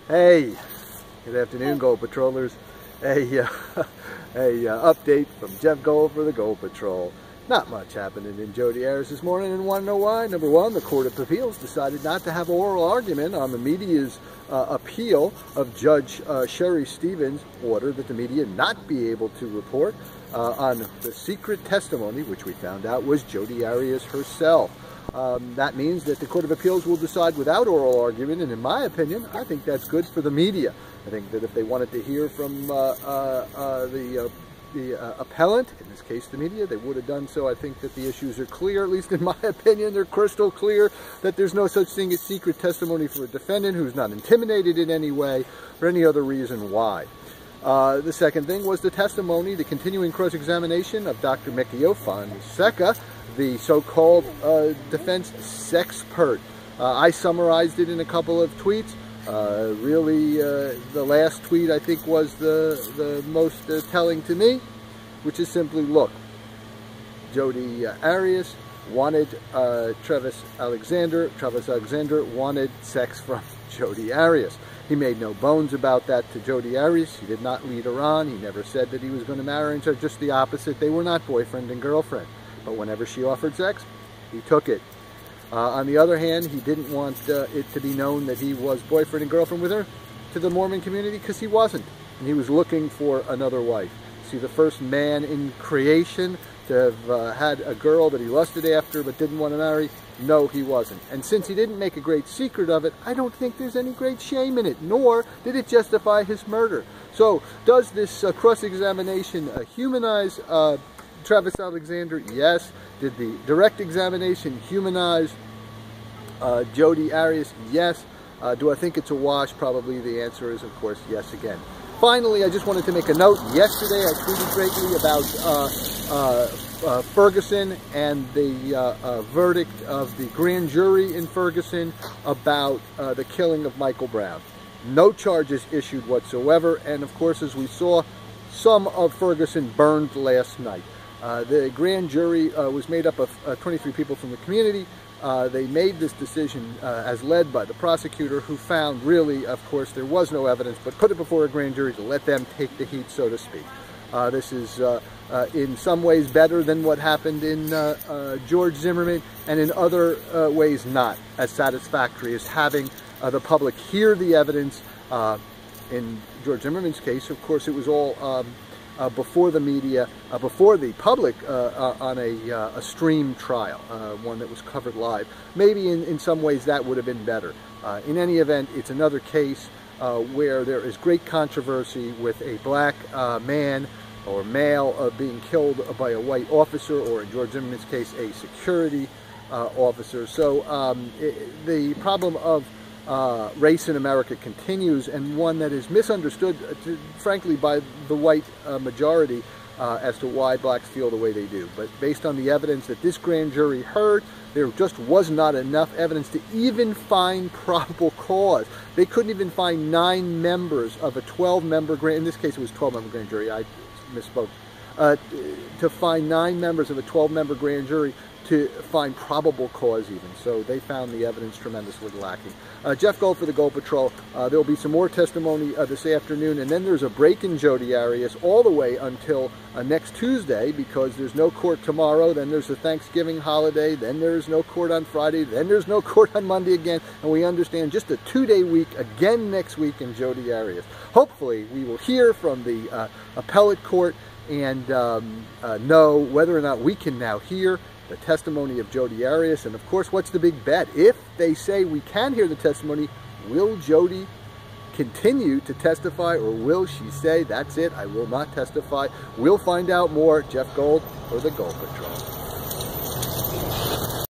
Hey, good afternoon, Gold Patrollers. Update from Jeff Gold for the Gold Patrol. Not much happening in Jodi Arias this morning, and want to know why? Number one, the Court of Appeals decided not to have an oral argument on the media's appeal of Judge Sherry Stevens' order that the media not be able to report on the secret testimony, which we found out was Jodi Arias herself. That means that the Court of Appeals will decide without oral argument, and in my opinion, I think that's good for the media. I think that if they wanted to hear from the appellant, in this case the media, they would have done so. I think that the issues are clear, at least in my opinion. They're crystal clear that there's no such thing as secret testimony for a defendant who's not intimidated in any way or any other reason why. The second thing was the testimony, the continuing cross-examination of Dr. Miccio Fonseca, the so-called defense sexpert. I summarized it in a couple of tweets. The last tweet I think was the most telling to me, which is simply, look, Jodi Arias wanted Travis Alexander wanted sex from Jodi Arias. He made no bones about that to Jodi Arias. He did not lead her on. He never said that he was going to marry her. Just the opposite. They were not boyfriend and girlfriend. But whenever she offered sex, he took it. On the other hand, he didn't want it to be known that he was boyfriend and girlfriend with her to the Mormon community, because he wasn't. And he was looking for another wife. See, the first man in creation to have had a girl that he lusted after but didn't want to marry, no, he wasn't. And since he didn't make a great secret of it, I don't think there's any great shame in it, nor did it justify his murder. So, does this cross-examination humanize Travis Alexander? Yes. Did the direct examination humanize Jodi Arias? Yes. Do I think it's a wash? Probably the answer is, of course, yes again. Finally, I just wanted to make a note. Yesterday, I tweeted greatly about Ferguson and the verdict of the grand jury in Ferguson about the killing of Michael Brown. No charges issued whatsoever, and of course, as we saw, some of Ferguson burned last night. The grand jury was made up of 23 people from the community. They made this decision as led by the prosecutor, who found really, of course, there was no evidence, but put it before a grand jury to let them take the heat, so to speak. This is in some ways better than what happened in George Zimmerman, and in other ways not as satisfactory as having the public hear the evidence. In George Zimmerman's case, of course, it was all before the media, before the public, on a stream trial, one that was covered live. Maybe in some ways that would have been better. In any event, it's another case where there is great controversy with a black man or male being killed by a white officer, or in George Zimmerman's case, a security officer. So the problem of race in America continues, and one that is misunderstood, frankly, by the white majority as to why blacks feel the way they do. But based on the evidence that this grand jury heard, there just was not enough evidence to even find probable cause. They couldn't even find 9 members of a 12-member grand, in this case it was 12-member grand jury, I misspoke, to find 9 members of a 12-member grand jury to find probable cause even. So they found the evidence tremendously lacking. Jeff Gold for the Gold Patrol. There will be some more testimony this afternoon, and then there's a break in Jodi Arias all the way until next Tuesday, because there's no court tomorrow, then there's the Thanksgiving holiday, then there's no court on Friday, then there's no court on Monday again, and we understand just a 2-day week again next week in Jodi Arias. Hopefully we will hear from the appellate court and know whether or not we can now hear the testimony of Jodi Arias. And of course, what's the big bet? If they say we can hear the testimony, will Jodi continue to testify, or will she say, that's it, I will not testify? We'll find out more. Jeff Gold for the Gold Patrol.